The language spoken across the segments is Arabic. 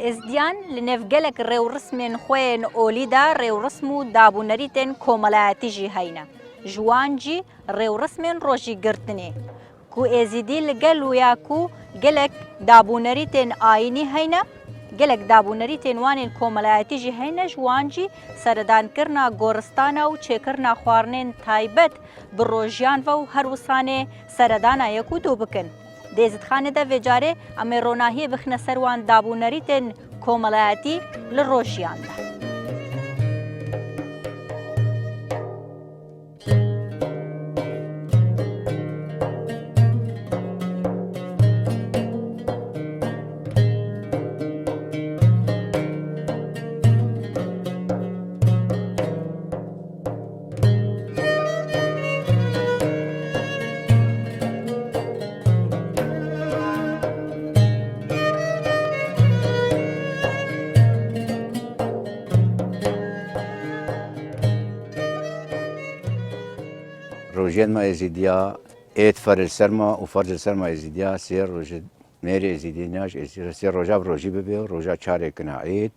ازدیان لنفگلک ڕێوڕسمێن خوێن ئۆلیدا ڕێوڕسم و دابوونەریتێن کۆمەڵایەتیژی هەینە ژوانجی ڕێوڕسمێن ڕۆژی گرتنێ کو ئێزیدی لەگەل ویاکو گەلک دابوونەریتێن ئاینی هەینە گەلک دابوونەریتێن وانێن کۆمەڵایەتیژی هەینە ژوانجی سەردانکردنا گۆڕستانە و چێکردنا خواردنێن تایبەت بە ڕۆژیانڤە و هەروسانێ سەردانا یەک و دوو بکن دێزتخانەدا vêcarê em ê ronahiyê bixine ser wan dabûnerîtên komeleiyetî li rojiyan de. روجين ما يزيديا ايت فرج سرما وفرج سرما يزيديا سير روج ميري يزيديناش سير روجا بروجي ببي روجا چاري كنا عيد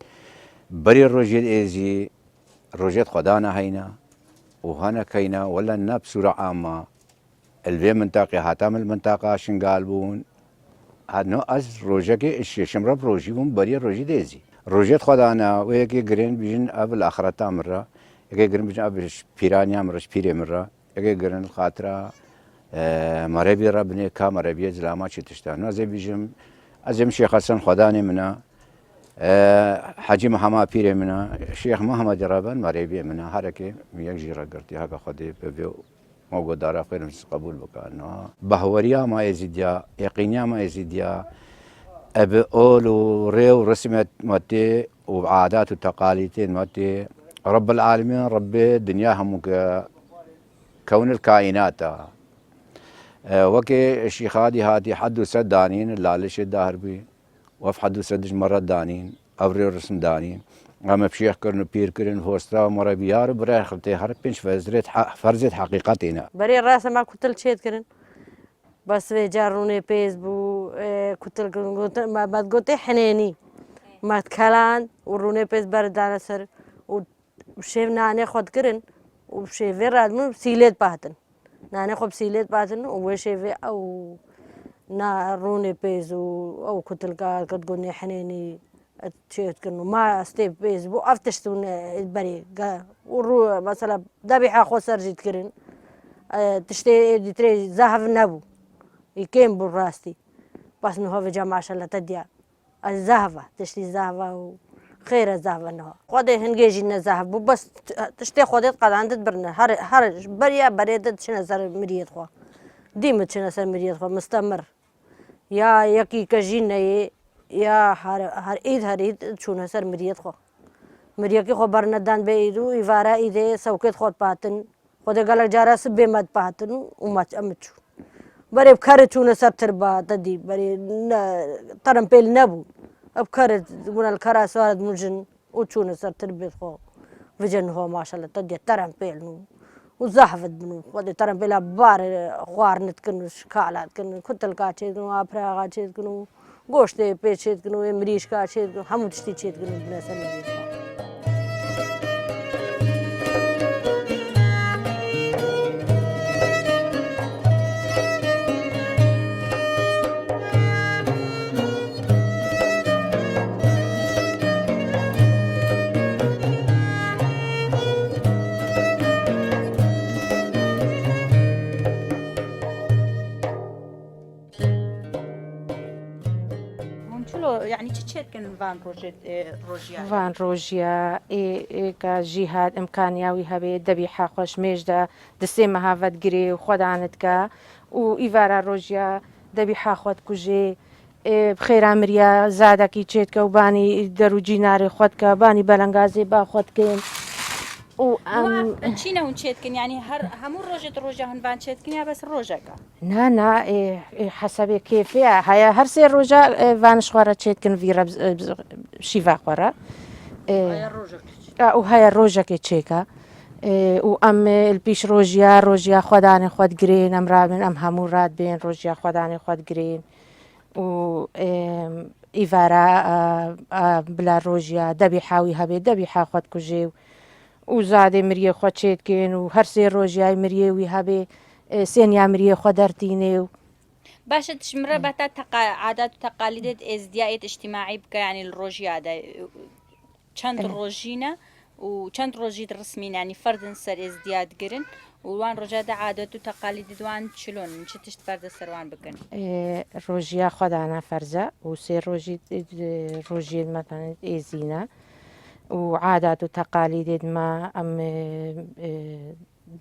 بري روجي ايزي روجيت خدانا هينا وهنا كينا ولا نبسورة عامة الفي منطقة هاتام المنطقة شنقالبون هاد نو از روجا كي شمرا بروجي بون بري روجي ديزي روجيت خدانا ويكي جرين بيجن قبل اخرتا مرة يكي جرين بيجن قبل بيرانيا مرة بيري مرة اگه گرن الخاطره مربی ربنی که مربی زلاما چی تشتانو از بیجم از شیخ حسن خدانی منا حاجی محمد پیر منا شیخ محمد ربان مربی منا هر کی یک جیرا کرتی ها خودی به موجود داره خیرم قبول بکنه بهوریا ما یزیدیا یقینیا ما یزیدیا اب اول و ریو رسمت ماتی و عادات و تقاليد ماتی رب العالمين رب الدنيا هم كون الكائنات وكي الشيخ هادي حدو سد دانين اللالش الدهر بي وف حدو سدج مرة دانين أوري رسم دانين أما بشيخ كرن بير كرن هوستا مرة بيار برا خلتي هر بنش فرزت حقيقتنا بري الراس ما كتل شيت كرن بس جاروني فيسبوك كتل كرن ما تقولي حنيني ما تكلان وروني فيس بردان سر وشيف ناني خد كرن وشيفي رادمو سيلت باتن ناني خب سيلت باتن وشيفي او روني بيزو او كتلكا كتقولني حنيني تشيت كنو ما استيب بيزبو افتشتون البري ورو مثلا ذبيحه خو سرجيت كرن تشتي ديتري زهف نبو يكيم براستي بس نو هو جماعه الله تديا الزهفه تشتي زهفه خير الزهفه انه خود هنجيجي الزهف بس تشتي خودت قد عندك برنا هر بريا بريد شنو زر مريض خو ديما شنو زر مريض خو مستمر يا يكي كجينا يا هر ايد شنو زر مريض خو مريض خو برنا دان بيدو يفارا ايده سوكت خود باتن خود قال جارا سبي مد باتن وما امچو بري بكره شنو زر تربا تدي بري ترم بيل نبو بكره من الكرا سوارد مجن وشون صار تربيت خو فيجن هو ما شاء الله تدي ترم بيل وزحفت بنو ودي ترم بيلا بار خوار نتكنو شكالات كنو كتل كاتشي كنو ابرا كاتشي كنو گوشت پیچید کنو امریش کاتشید کنو همون تشتی چید کنو بناسن يعني تشيت كن فان روجيا كجهاد امكانياوي هبه ذبيحه خوش ميجدا دسمه هافت جري وخد عنتك وايفارا روجيا ذبيحه خد كوجي بخير امريا زادكي تشيت وباني دروجي نار خدك باني بلنغازي با خدك و تشينا ونشيتكن يعني همو روجة هنبان تشيتكن بس روجة نا حسب كيف هاي هر سي روجة فانش خورا تشيتكن فيرا شيفا خورا هاي الروجة وهاي الروجة كي تشيكا و ئەم الپیش ڕۆژیا خۆدانێ خۆت گرین ئەم رابن ئەم هەموو ڕات بێن ڕۆژیا خۆدانێ خۆت گرین و ئیڤارە بلا ڕۆژیا دەبی حاوی هەبێت دەبی حاخۆت کوژێ و زادێ مریە خۆ چێتکەن و هەرسێ ڕۆژیای مریێوی هەبێ سێنیا مریە خۆ دەرتینێ و باشە تشمرە بەتا عادات و تەقالیدت ئێزدیایت اجتماعی بکە ینی ڕۆژیادا چەند ڕۆژینە و چەند ڕۆژیت ڕسمینانی فەردن سەر ئێزدیادگرن ووان ڕۆژادا عادەت و تەقالیدی دوان چلۆن چ تشت فەردە سەروان بکەن ڕۆژیا خۆدانە فەرزە و سێ ڕۆژیت مەتەنێت ئێزینە و عادات و تەقالیدێتمە ئەم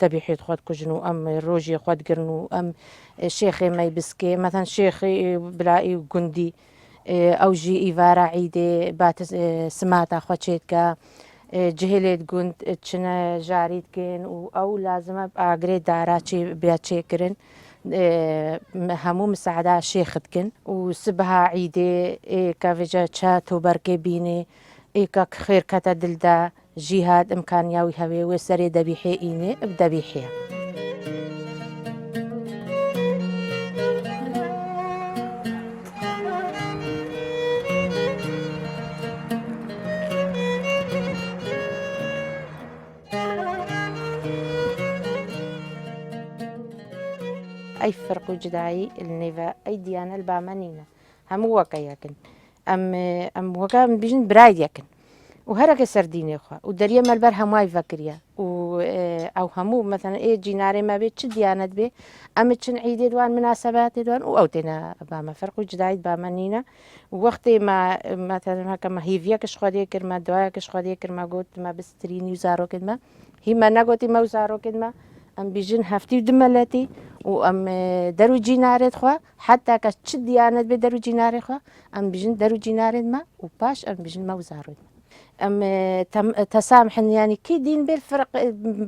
دەبیحێت خۆت کوژن و ئەم ڕۆژی خۆتگرن و ئەم شێخێ مەی بسکێ مەتەن شێخی بلائی و گوندی ئەو ژی ئیڤارە عیدێ باتە سماتە خۆچێتکە جهێلێت گوند چنە ژاریتکەن و ئەو لازمە ئاگرێت دارا بێت چێکردن هەموو مساعدا شێختکن و سبها عیدێ کەڤێجە چا تۆ بەرکێ بینێ ئێکە خێرکەتە دلدا ژیهات ئەمکانیاوی هەوێ وێ سەرێ دەبیحێ ئینێ دەبیحەیە. ئەی فەرق و جدایی نێڤە ئەی دیانە البامە نینە هەموو وەکە یەکن ئەم وەکە بژین برای یەکن و هەرەکە سەردینێخوا و دەریە مەلبەر هەمووای ڤەکریە و ئەو هەموو مەتەن ئێ جینارێمە بێت چ دیانەت بێ ئەمە چن عیدێ دوان مناسەباتی دوان و ئەو تێنە بامە فەرق و جدایت بامە نینە وەختێ مەتەنەکەمە هیڤیەکەش خودێ کردمە دوایەکەش خودێ کردمە گوتمە بسترینی و زارۆکردمە هیمە نەگوتی مە و زارۆکردمە ئەم بیژن هەفتی و دمەلەتی و ئەم دەرو جینارێت خوا حتا کە چ دیانەت بێ دەرو جینارێ خوا ئەم بیژن دەرو جینارێت مە و پاش ئەم بیژن مە و زارۆت ئەم تەسامحن ینی کی دین بێ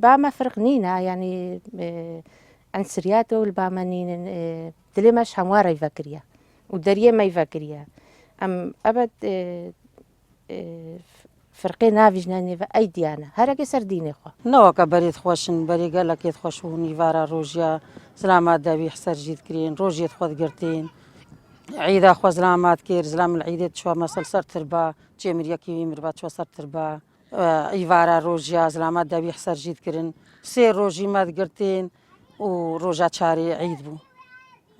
بامە فرق نینە ینی ئەنسریاتەوە بامە نینن دلێمەش هەموارەی ڤەکریە و دەریە مەی ڤەکریە ئەم ئەبەت فرقی ناویژنانێڤە ئەی دیانە هەرەکە سەر دینێخوا نەوەکە بەرێت خۆشن بەریگە لەکێت خۆش و نیڤارە ڕۆژیا زلامات داوی سەرژیت کرێن ڕۆژیت خۆت گرتین عیدا خۆ زلامات کرد زلام العیدێت چوە مەسەل سەرتر بە چێمریەکی مربات چوە سەرتر بە ئیڤارە ڕۆژیا زلامات داوی سەرژیت کردن سێ ڕۆژی مەدگرتین و ڕۆژە چاری عید بوو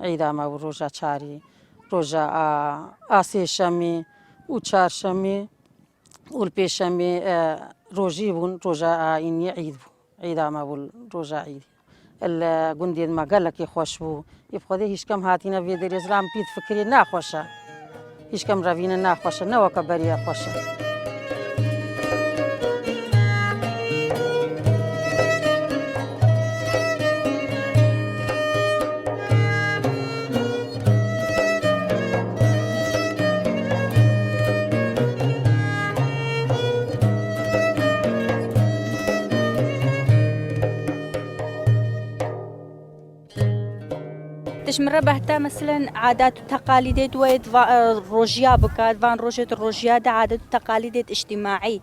عیدامە و ڕۆژە چاری ڕۆژە ئاسێ شەمی و چارشەمی و پێشەمێ ڕۆژی بوون ڕۆژە ئاینی عید بوو عیدامە بوو ڕۆژە عیدی لە گوندێت مەگەلێکی خۆش بوو خۆدێ هیچ کەم هاتیینە بێ دەرێزرام پیت فکری ناخۆشە هیچ کەم ڕەوینە ناخۆشە نەوەکە بەریە خۆشە. تشمرە بەهتا مەسلەن عادات و تەقالیدێت وێت ڕۆژیا بکات وان ڕۆژێت ڕۆژیادا عادەت و تەقالیدێت اجتیماعی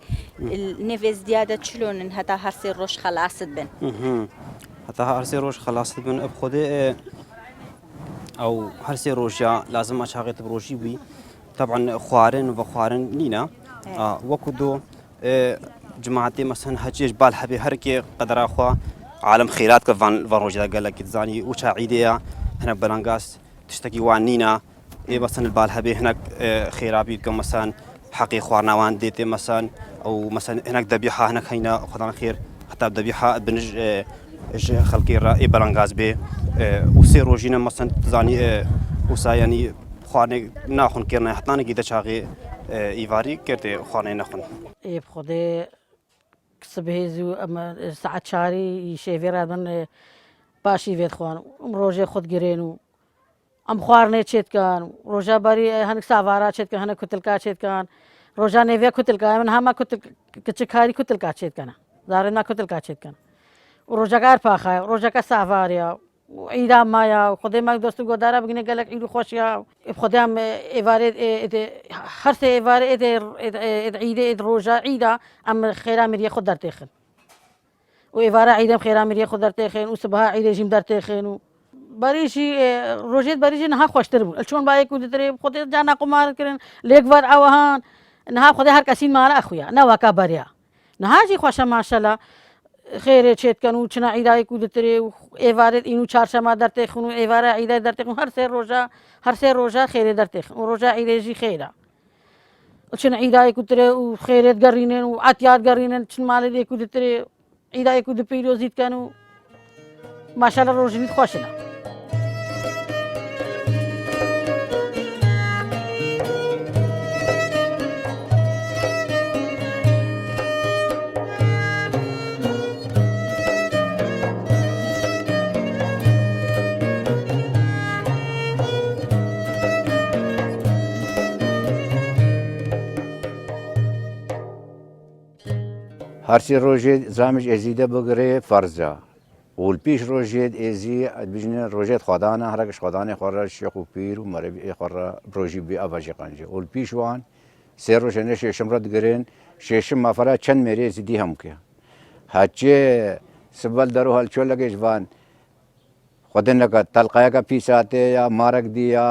نێڤێزدیادە چلۆنن هەتا هەرسێ ڕۆژ خەلاست بن هەتا هەرسێ ڕۆژ خەلاست بن ئەب خودێ ئەو هەرسێ ڕۆژیا لازم ئەچاغێت ڕۆژی بووی طبعا خوارن و خوارن نینە وەکو دۆ جماعتێ مەسەن هەچێش بال هەبێ هەرکێ قەدەراخوا عالم خێرات کە ڤان ڕۆژدا گەلێکی زانی و چا عیدەیە هەنە بەلەنگاس تشتێکی وان نینە ئێ مەسەن بال هەبێ هەنەک خێرابی کە مەسەن حەقی خواردناوان دێتێ مەسەن ئەو مەسەن هەنەک دەبیحا هەنەک هەینە خوددان خێر هەتا دەبیحا بنژ خەڵکی ڕ ئێ بەلەنگاز بێ و سێ ڕۆژینە مەسەن زانی وسایەنی خواردنێک ناخۆن کردنە هەتانێکی دەچاغێ ئیڤاری کردێ خواردنێ نەخۆن ئێ خودێ سبهێز و ئەمە سعات چاری شێڤێرا بن باشی وێت خوان ڕۆژێ خۆت گرێن و ئەم خواردنێ چێتکان ڕۆژە بەری هەنگ ساوارا چێتکە هەنە کوتلکا چێتکان ڕۆژە نێڤێ کوتلکە من هەما کچکاری کوتلکا چێتکەنە زارێنا کوتلکا چێتکەن و ڕۆژەکار پاخایە ڕۆژەکە ساوارە عیدا مایە و خودێ مەک دۆست و گۆدارە بگنێ گەلک عید و خۆشیە خودیان ئێوارێت هەرسێ ئێوارە عیدێ ڕۆژە عیدا ئەم خێرا مریە خۆ دەرتێخن وإيفارا عيدم خيرا مريا خدر تخين وسبها عيد جيم در تخين بريشي روجيت بريشي نها خوش تربو الشون بايك ودري خدي جانا قمار كرن ليك فر عوهان نها خدي هر كسين مالا أخويا نواكا بريا نها جي خوشا ما شاء الله خير شيت كانوا چنا عيداي كودتري إيفارة إنو چارشما در تخون إيفارا عيداي در تخون هر سر روجا خير در تخون روجا عيداي جي خيرا چنا عيداي كودتري وخيرت قرينن وعطيات قرينن چن مال دي كودتري عيداي كود بيروزيت كانوا ما شاء الله روجنيت خوشنا هرچی روزید زامش ازیده بگره فرزا والبيش روجيد ازي بجن روجيد خدانا هرقش خدانا خورا الشيخ وبير ومربي خورا بروجي بي افاجي قنجي والبيش وان سير روشن شيشم رد قرين شيشم ما فرا چند مري زدي هم كيا هاتشي سبل درو هل چول لگه جوان خودن کا تلقایا کا پیساتے یا مارک دیا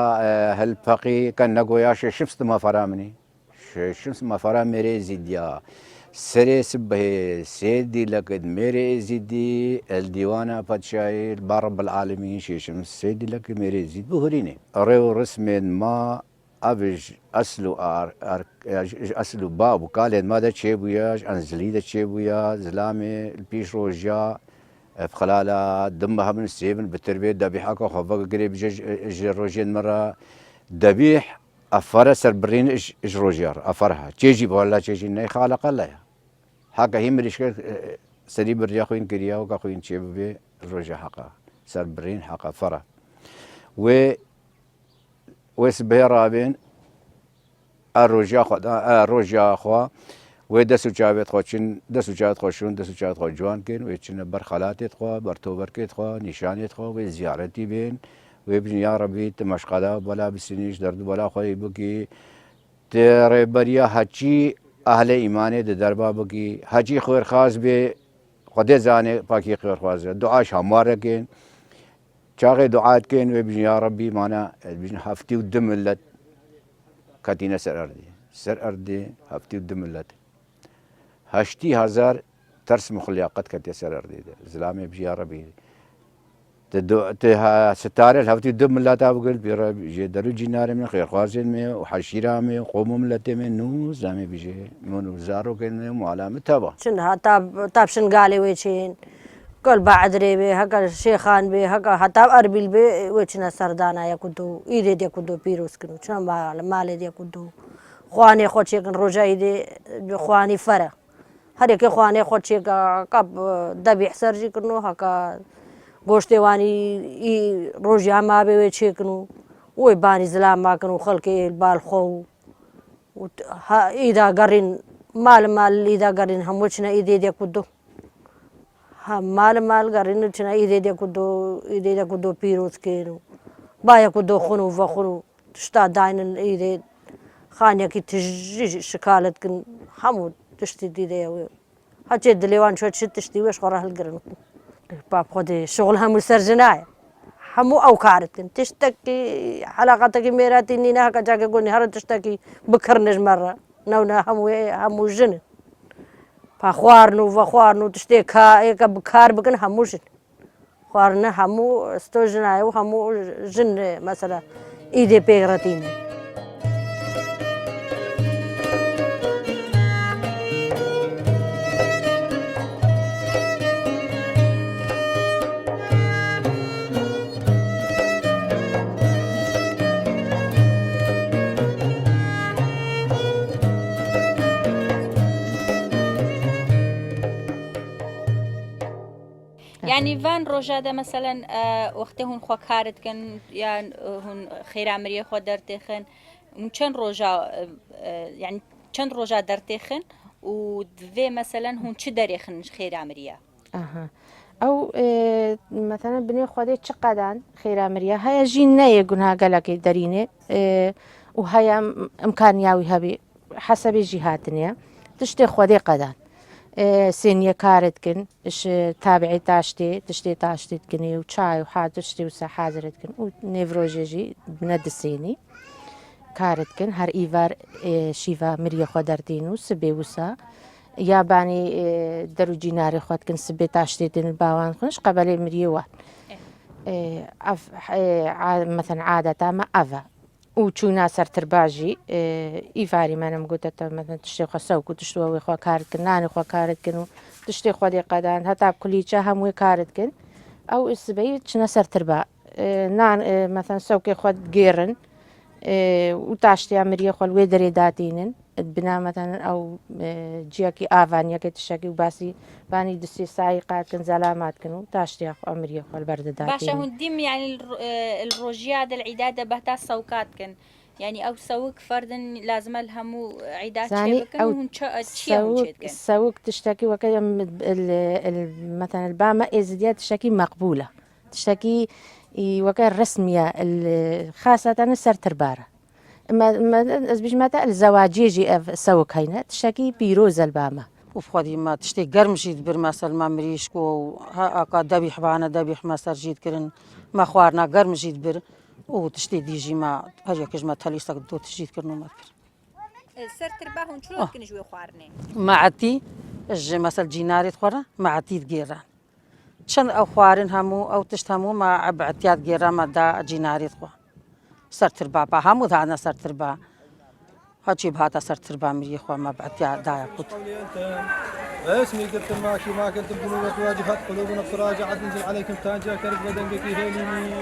هل فقي كان نگویا شيشمست ما فرا مني شيشمست ما فرا مري زديا سري سبه سيدي لقد ميري زيدي الديوانة باتشاي رب العالمين شيشم سيدي لقد ميري زيد بهريني ريو رسم ما أبج أسلو باب وقالت ماذا تشيبوياش أنزلي دا تشيبويا زلامي البيش روجا بخلالة دمها من السيبن بالتربية دبيحة خوفا قريب روجين مرة دبيح أفرا سربرين إج روجيار أفرها تيجي بولا تيجي ناي خالق الله حقا هي مريشك سري بريا خوين كريا وكا خوين تشيب بي روجا حقا سربرين حقا فرا وسبه رابين الروجا خدا روجا خوا ودسو جابت خوشين دسو جابت خوشون دسو جابت خو جوان كين ويتشن برخلات خوا برتوبركت خوا نشانت خوا وزيارتي بين ويبني يا ربي تمشقلا ولا بسنيش درد ولا خوي بكي ترى بريا حجي أهل إيمانه دربا بكي حجي خير خاص به خدي زانه باقي خير خاص دعاء شامار كين شاغي دعاء كين ويبني يا ربي معنا بيجن حفتي ودملت كاتينا سر أرضي حفتي ودملت هشتي هزار ترس مخليقات كاتي سر أرضي زلامي بيجي يا ربي ستاره الهفتي دم ملاتا بقول بيرا جدرو جينار من خير خوازين مي وحشيرا مي قوم ملتي من نو زامي بيجي من زارو كن معلمه تبع شنها تاب شن قالي ويشين كل بعد ريبي هكا شيخان بي هكا حتى اربيل بي ويشنا سردانا يكدو ايدي يكدو بيروس كنو شنو مال يكدو خواني خوتشي كن رجاي دي خواني فرا هريك خواني خوتشي كاب دبي سرجي كنو هكا گوشتوانی روزی ما به چیکنو وی بانی زلام ما کنو خلقی بال خو و ایدا قرین مال ایدا قرین هم وچنا ایده کدو هم مال قرین وچنا ایده کدو پیروز کینو بایا کدو خنو و خنو تشتا داين ایده خانه کی تجی شکالت کن همو تشتی دیده هچه دلیوان شو تشتی وش خورا هل قرن باب خدي شغل هم السرجناية همو أو كارتن تشتكي حلقتك ميراتي نينا هكا جاكي قولني هرا تشتكي بكرنج مرة نونا همو جن فخوارنو تشتكي هيك بكار بكن همو جن خوارنا همو استوجناية وهمو جن مثلا إيدي بيغرتيني يعني فان روجادا مثلا وقتی هون خو کارت کن یا هون خیر عمری خو در تخن چند روجا يعني چند روجا در تخن و دوی مثلا هون چه درخن خیر عمریه او مثلا بني خودي چقدان خير عمريا هيا جينا يقولها قالك درينه وهيا امكانياوي هبي حسب جهاتنا تشتي خودي قدان سێنیە کارت کن تابعی تشتێ تاشتێت کنێ و چای و حاضر شتێ وسە حاضرت کن و نێڤۆژێژی نەدسێنی کارت کن هەر ئیڤار شیڤە مریە خۆ دەردین و سبێ وسە یابانی دەروجی ناری خۆت کن سبێ تاشتێتن باوان خنش قبلێ مریەوە مثلا عادەتە مە ئەڤە و چوونا سەرتر باژی ئیڤاری منم گوتەتە مەتەن تشتێ خۆ سەوک و تشتەوەی خۆ کارتکن نانی خۆ کارتکن و تشتێ خۆ دێقەدان هەتا کولیچە هەمووی کارتکن ئەو ئسبەی چنە سەرتر بە نان مەتەن سەوکێ خۆت گێڕن و تاشتیا مریە خۆ وێ دەرێداتینن بنامەتەن ئەو جیاکی ئاڤانیەکە تشەکی و باسی بانی دستی سایی قاتکن زەلاماتکن و تاشتیا خۆ مریە خۆ بەردەداتین باشە هوندیم يعني الروجيا دا العيدات بهتا سوكات كن يعني او سوق فرد لازم الهمو عيدات زاني شبكن وهم سوق تشتكي وكذا مثلا البامة ازدياد تشتكي مقبولة تشتكي وكذا رسمية خاصة السر تربارة ما ازبيش متى الزواجيجي سوق هينا تشتكي بيروز البامة وفخدي ما تشتي قرم جيد بر مثلا ما مريشكو ها اكا دبيح بانا دبيح ما سر جيد كرن ما خوارنا قرم جيد بر و تشتي ديجي ما هجا كجما تاليستك دو تجيد كرنو ما بر سر ترباهم شلون كنجوي خوارني ما عتي اج مثلا جيناري تخورا ما عتي تجيران شن او خوارن همو او تشت همو ما عبعتيات جيران ما دا جيناري تخوا سر تربا با همو دانا سر تربا هاتشي بهاتا سر تربا مري خوا ما بعتيات دا كنت اسمي قلت ماشي ما كنت بذنوبك واجهت قلوبنا بتراجعت نزل عليكم تاجا كرب بدنك هيلي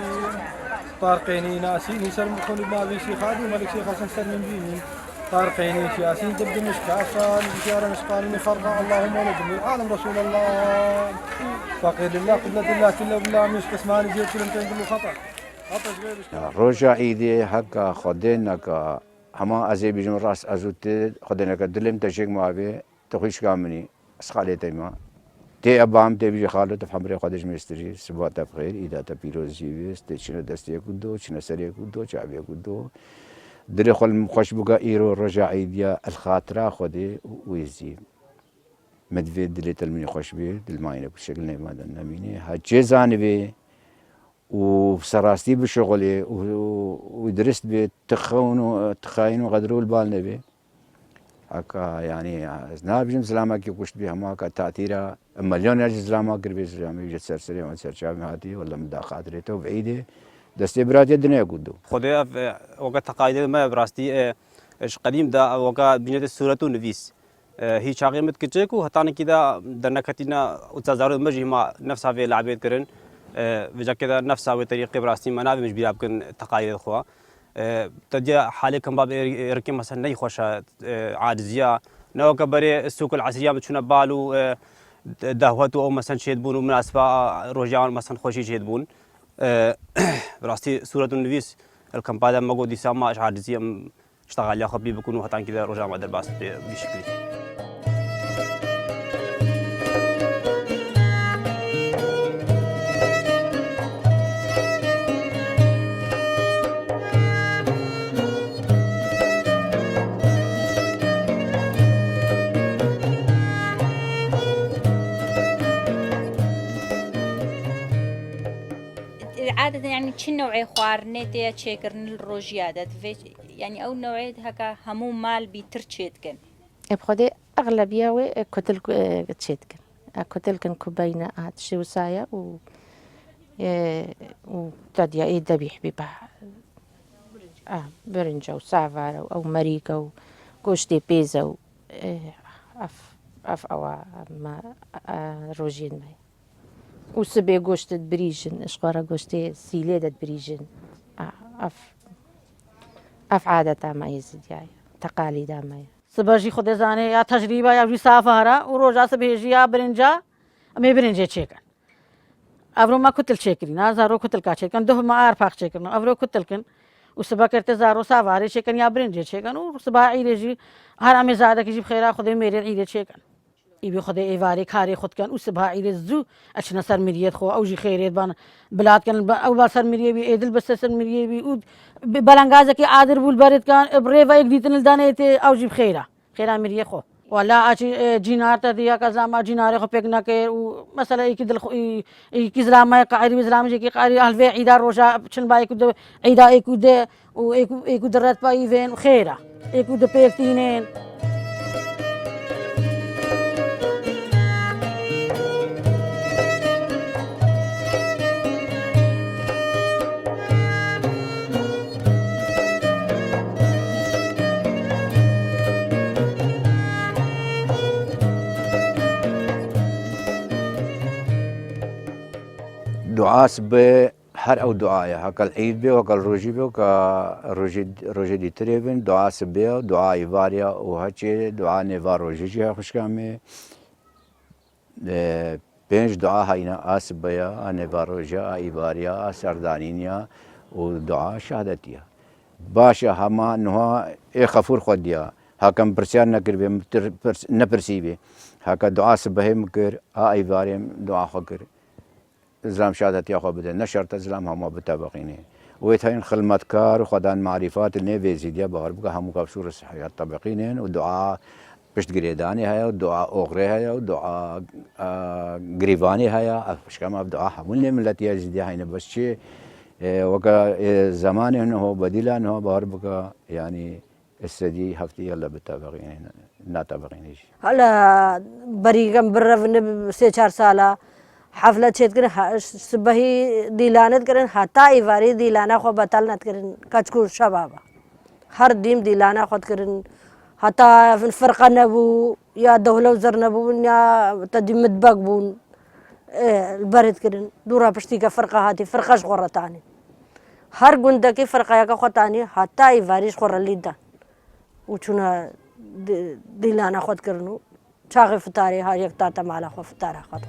طارقيني ناسيني سر مخون ما بي شي خادي ملك شي خاصن سر من بيني طارقيني شياسين دب مش كافان بشارة مشقاني خرقا اللهم ولد العالم رسول الله فقير لله قبلة الله كله بالله مش قسماني جيت كلمتين كله خطأ روجا عيدي حقا خدينك هما ازي بيجم راس ازوت خدينك دلم تشيك معبي تخيش كامني اسقالي تيما تي ابام تي بيجي خالو تفهمري خدش مستري سبات بخير اذا تبيروز جيبس تشنا دستي كدو تشنا سري كدو شعبي كدو دري خل خوش بقى ايرو رجع عيديا الخاطره خدي ويزي مدفي دلي تلمني خوش بي دلماينه بشكل ما دنميني هاجي زانبي وسراستي بشغلي ودرست بتخاين وغدروا البال نبي هكا يعني زناب جم سلامة كي كشت بها ما كتأثيرها مليون أجل سلامة قربي سلامة يجت سرسري وما سرشام هاتي ولا مدا خاطرته بعيدة دستي براتي الدنيا قدو خدها وقت تقايد ما براستي ايش قديم دا وقت بنيت السورة نفيس هي شاغي متكتشكو هتاني كده درنكتينا وتزارو مجي ما نفسها في لعبة كرن وجا كده نفسها بطريقة براستي ما نابي مش بيلعب كن تقايد الخوا تجي حالي كم باب يركي مثلا ني خوش عاجزية نو كبري السوق العصرية بتشونا بالو دهوتو او مثلا شيد بون مناسبة رجال مثلا خوشي شيد بون براستي سورة النفيس الكمبادا مقو دي ساما عاجزية اشتغل يا خبي بكونوا هتان كده رجال ما درباس بشكل عادة يعني شن نوعي خوارني تيا تشيكرن الروجيادة يعني أو نوعية هكا همو مال بيترشيتكن بخدي أغلبية وكتل تشيتكن كتلكن كوباينة هاتشي وسايا وتديا إيه دبيح بيبا برنجة وسافارة أو مريكة وكوشتي بيزا أف أو ما روجين ماي وسبي قوشت بريجن اشقارا قوشتي سيليدة بريجن اف عادة ما يزيد يعني تقاليد ما سبجي خود زانه یا تجربه یا سافاره و روزا سبهجی یا برنجا می برنجه چیکن افرو ما کتل چیکری نه زارو کتل کا چیکن دو ما عارف چیکن افرو کتل کن و سبا کرتے زارو سافاره چیکن یا برنجه چیکن و سبا عیدی هر ام زاده کی بخیره خود میری عیدی چیکن يبي خذ إيفاري كاري خذ كان وسبها إلى الزو عشان صار مريض خو أوجي خيريت بان بلاد كان أول صار مريض بي إدل بس صار مريض بي ود بلانغازة كي عادر بالبرد كان بريفا يقديتن الدانية أوجي بخيرة خيرة مريض خو ولا أشي جينار تديا كذا ما جينار خو بيكنا كي ومثلا يكيد يكيد زلامة قاري وزلامة جي قاري أهل في عيدا روشا بتشن باي كده عيدا يكود ويكود رات باي فين خيرة يكود بيكتينين. دعاء سبه هر او دعاء هكا العيد به وهكا الروجي به وهكا روجي دي تريبن دعاء سبه دعاء ايفاريا وهكي دعاء نيفار روجي جي خوش كامي بينج دعاء هينا اسبيا نيفار روجا ايفاريا سردانينيا ودعاء شهادتيا باشا هما انه اي خفور خديا هكا برسيان نكر بي نبرسيبي هكا دعاء سبه مكر ايفاريا دعاء خكر زلام شهادت يا خو بده نشرت زلام هم بتابقيني ويتهين خدمت كار وخدان معرفات النبي زيديا بهر بقى هم كبسور الصحيات طبقينين ودعاء بشت قريداني هيا ودعاء اوغري هيا ودعاء قريباني هيا مش كما بدعاء حملني ملتي زيديا هينا بس شيء وكا زمان انه بديلا انه بهر بقى يعني السدي هفتي يلا بتابقين ناتابقين هلا بريقم برفن سي 4 ساله حفلة شيت كرن سبهي ديلانت كرن حتى إيواري ديلانا خو بطلنت كرن كشكور شبابا هر ديم ديلانا خود كرن حتى في الفرقة نبو يا دولة وزر نبو يا تدي مدبق بون البرد كرن دورا بشتيكا فرقة هاتي فرقة شغورة تاني هر قندكي فرقة يكا خو تاني حتى إيواري شغورة ليدا وچونا ديلانا خود كرنو شاغي فتاري هار يك تاتا مالا خو فتارا خود